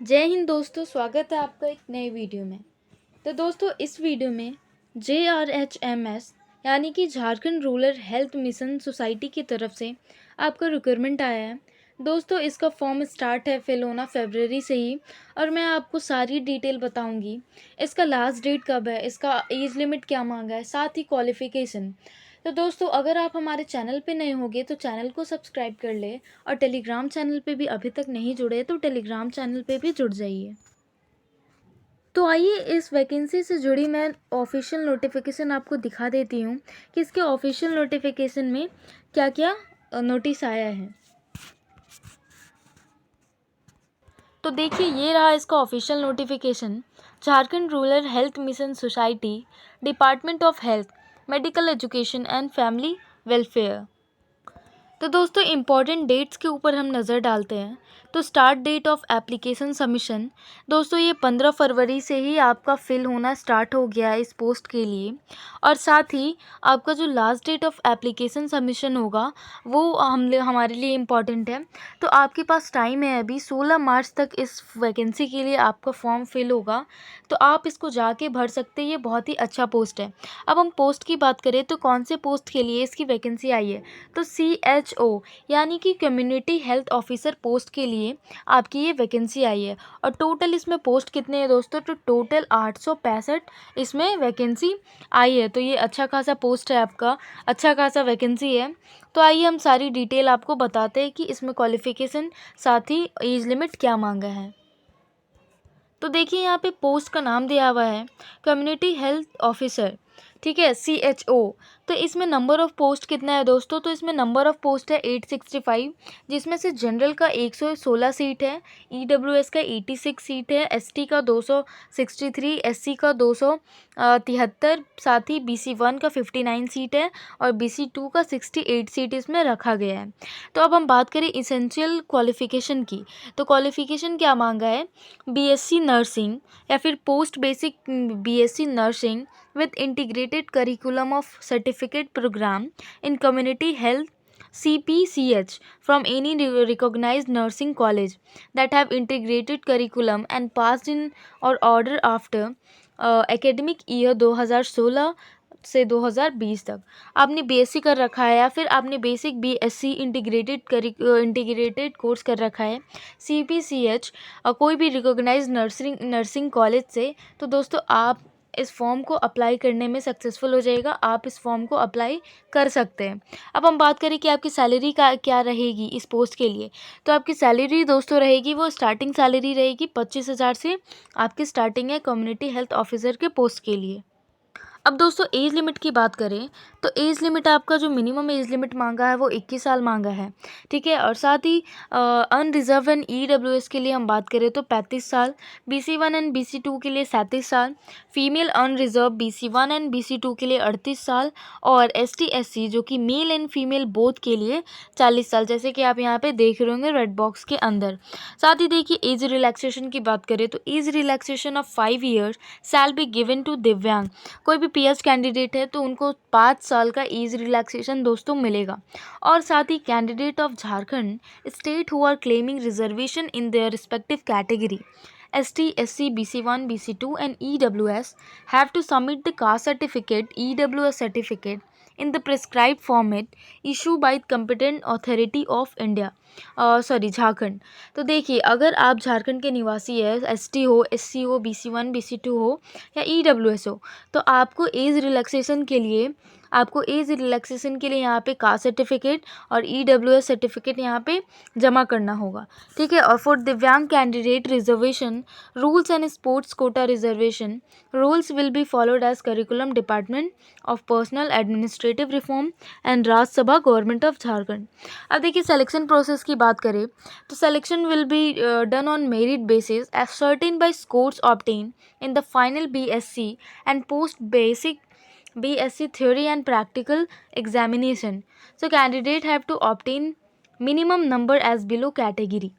जय हिंद दोस्तों, स्वागत है आपका एक नए वीडियो में। तो दोस्तों, इस वीडियो में JRHMS यानी कि Jharkhand rural health mission society की तरफ से आपका रिक्वायरमेंट आया है। दोस्तों, इसका फॉर्म स्टार्ट है फिल होना फरवरी से ही, और मैं आपको सारी डिटेल बताऊंगी। इसका लास्ट डेट कब है, इसका एज लिमिट क्या मांगा है, साथ ही क्वालिफ़िकेशन। तो दोस्तों, अगर आप हमारे चैनल पे नए होंगे तो चैनल को सब्सक्राइब कर ले, और टेलीग्राम चैनल पे भी अभी तक नहीं जुड़े तो टेलीग्राम चैनल पे भी जुड़ जाइए। तो आइए इस वैकेंसी से जुड़ी मैं ऑफिशियल नोटिफिकेशन आपको दिखा देती हूँ कि इसके ऑफिशियल नोटिफिकेशन में क्या क्या नोटिस आया है। तो देखिए, ये रहा इसका official notification. Jharkhand rural health mission society, department of health, medical education and family welfare. तो दोस्तों, इम्पॉर्टेंट डेट्स के ऊपर हम नज़र डालते हैं। तो start date of application submission, दोस्तों ये 15 फरवरी से ही आपका फिल होना स्टार्ट हो गया है इस पोस्ट के लिए। और साथ ही आपका जो last date of application submission होगा वो हमारे लिए इम्पॉर्टेंट है। तो आपके पास टाइम है, अभी 16 मार्च तक इस वैकेंसी के लिए आपका फॉर्म फिल होगा। तो आप इसको जाके भर सकते हैं, ये बहुत ही अच्छा पोस्ट है। अब हम पोस्ट की बात करें तो कौन से पोस्ट के लिए इसकी वैकेंसी आई है, तो CHO यानी कि कम्युनिटी हेल्थ ऑफिसर पोस्ट के लिए आपकी ये वैकेंसी आई है। और टोटल इसमें पोस्ट कितने हैं दोस्तों, तो टोटल 865 इसमें वैकेंसी आई है। तो ये अच्छा खासा पोस्ट है आपका, अच्छा खासा वैकेंसी है। तो आइए हम सारी डिटेल आपको बताते हैं कि इसमें क्वालिफ़िकेशन साथ ही एज लिमिट क्या मांगा है। तो देखिए, यहाँ पे पोस्ट का नाम दिया हुआ है कम्युनिटी हेल्थ ऑफिसर, ठीक है, CHO। तो इसमें नंबर ऑफ़ पोस्ट कितना है दोस्तों, तो इसमें नंबर ऑफ़ पोस्ट है 865, जिसमें से जनरल का 116 सीट है, EWS का 86 सीट है, ST का 263, SC का 273, साथ ही BC1 का 59 सीट है, और BC2 का 68 सीट इसमें रखा गया है। तो अब हम बात करें इसेंशियल क्वालिफ़िकेशन की, तो क्वालिफ़िकेशन क्या मांगा है, BSc नर्सिंग या फिर post basic BSc nursing with integrated curriculum of certificate program in community health, CPCH, from any recognized nursing college that have integrated curriculum and passed in or order after academic year 2016 से 2020 तक। आपने BSc कर रखा है या फिर आपने basic BSc integrated course कर रखा है CPCH कोई भी रिकॉग्नाइज्ड नर्सिंग कॉलेज से, तो दोस्तों आप इस फॉर्म को अप्लाई करने में सक्सेसफुल हो जाएगा, आप इस फॉर्म को अप्लाई कर सकते हैं। अब हम बात करें कि आपकी सैलरी का क्या रहेगी इस पोस्ट के लिए, तो आपकी सैलरी दोस्तों रहेगी, वो स्टार्टिंग सैलरी रहेगी 25,000 से आपकी स्टार्टिंग है कम्युनिटी हेल्थ ऑफिसर के पोस्ट के लिए। अब दोस्तों, एज लिमिट की बात करें तो एज लिमिट आपका जो मिनिमम एज लिमिट मांगा है वो 21 साल मांगा है, ठीक है। और साथ ही अनरिजर्व एंड EWS के लिए हम बात करें तो 35 साल, BC1 एंड BC2 के लिए 37 साल, female unreserved BC1 and BC2 के लिए 38 साल, और ST SC जो कि मेल एंड फीमेल बोथ के लिए 40 साल, जैसे कि आप यहाँ पे देख रहे होंगे रेड बॉक्स के अंदर। साथ ही देखिए, एज रिलैक्सेशन की बात करें तो age relaxation of 5 years shall be given to divyang. कोई भी PS कैंडिडेट है तो उनको 5 साल का एज रिलैक्सेशन दोस्तों मिलेगा। और साथ ही candidate of Jharkhand state who are claiming reservation in their respective category ST SC BC1 BC2 and EWS have to submit the caste certificate EWS certificate in the prescribed format issued by competent authority of India, sorry Jharkhand. तो देखिए, अगर आप झारखंड के निवासी है, ST हो, SC हो, BC1 BC2 हो या EWS हो, तो आपको एज रिलैक्सेशन के लिए यहाँ पे कास्ट सर्टिफिकेट और EWS सर्टिफिकेट यहाँ पे जमा करना होगा, ठीक है। और for divyang candidate reservation rules and sports quota reservation rules will be followed as curriculum department of personnel administrative reform and Rajyasabha government of Jharkhand. अब देखिए, सिलेक्शन प्रोसेस की बात करें तो selection will be done on merit basis as certain by scores obtain in the final BSc and post basic BSc theory and practical examination. So candidate have to obtain minimum number as below category.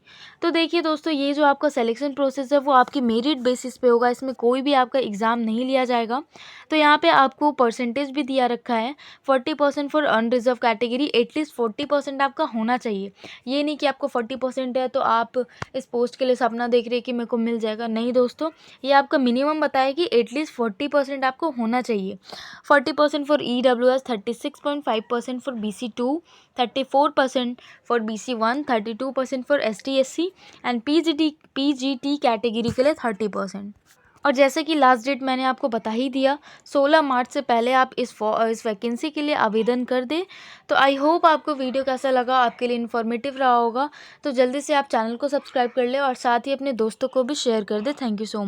तो देखिए दोस्तों, ये जो आपका selection process है वो आपकी merit basis पे होगा, इसमें कोई भी आपका एग्ज़ाम नहीं लिया जाएगा। तो यहाँ पे आपको परसेंटेज भी दिया रखा है 40% फॉर अनरिजर्व कैटेगरी, एटलीस्ट 40% आपका होना चाहिए। ये नहीं कि आपको 40% है तो आप इस पोस्ट के लिए सपना देख रहे हैं कि मेरे को मिल जाएगा, नहीं दोस्तों, ये आपका मिनिमम बताया कि एटलीस्ट 40% आपको होना चाहिए। 40% for EWS, 36.5% for BC2, 34% for BC1, 32% for ST/SC and PGT category के लिए 30%। और जैसे कि लास्ट डेट मैंने आपको बता ही दिया, 16 मार्च से पहले आप इस वैकेंसी के लिए आवेदन कर दें। तो आई होप आपको वीडियो कैसा लगा, आपके लिए इन्फॉर्मेटिव रहा होगा। तो जल्दी से आप चैनल को सब्सक्राइब कर लें और साथ ही अपने दोस्तों को भी शेयर कर दें। Thank you so much.